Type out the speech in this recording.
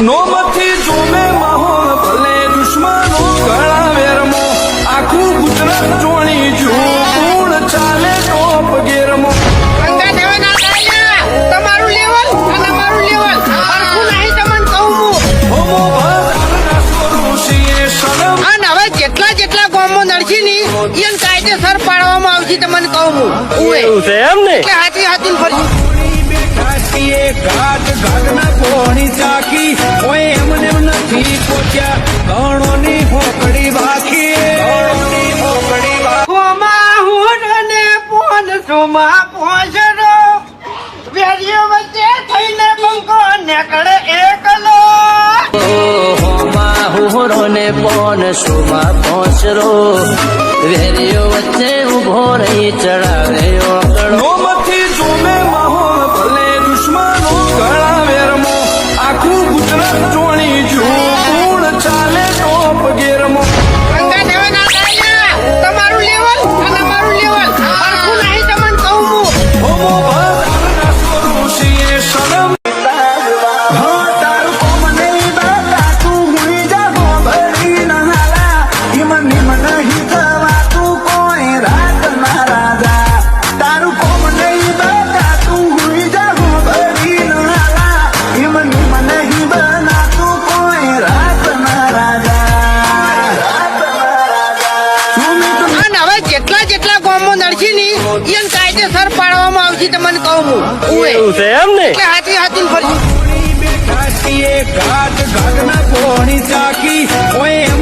નોમથી જોમે માહોલ ભલે દુશ્મનો ઘણા વેરમો આખું ગુજરાત જોણી જૂણ ચાલે ટોપ ગેરમો ગંગા દેવા ના કાયા તમારું લેવલ અને મારું લેવલ હરખું નહીં તમને કહું હું હોમો ભરના સ્વરૂષીએ શરમ અને હવે જેટલા ગામો નડશી ની એને કાયદેસર પાડવામાં આવશે તમને કહું હું ઉએ છે એમ ને એટલે હાથી ફરી બેઠાટીએ ઘાટ ઘાટના કોણી ચાકી કોઈ એમને નથી પહોંચ્યા ગણોની હોકડી બાકી ગણોની હોકડી બાકી હોમા હું ને પોન સોમા પોસરો વેરીઓ વચ્ચે થઈને બંકો નેકળે એકલો હોમા હુરો ને પોન સુમા પહોંચરો વેરીઓ વચ્ચે ઉભો રહી ચડાવે ઓગળો નોમથી જોમે માહોલ ભલે દુશ્મનો ઘણા વેરમો આખું ગુજરાત જોણી જૂણ ચાલે ટોપ ગેરમો ગંગા દેવા ના કાયા તમારું લેવલ અને મારું લેવલ હરખું નહીં તમને કહું હું હોમો ભરના સ્વરૂષીએ શરમ અને હવે જેટલા ગામો નડશી ની એને કાયદેસર પાડવામાં આવશે તમને કહું હું ઉએ છે એમ ને એટલે હાથી ફરી બેઠાટીએ ઘાટ ઘાટના કોણી ચાકી કોઈ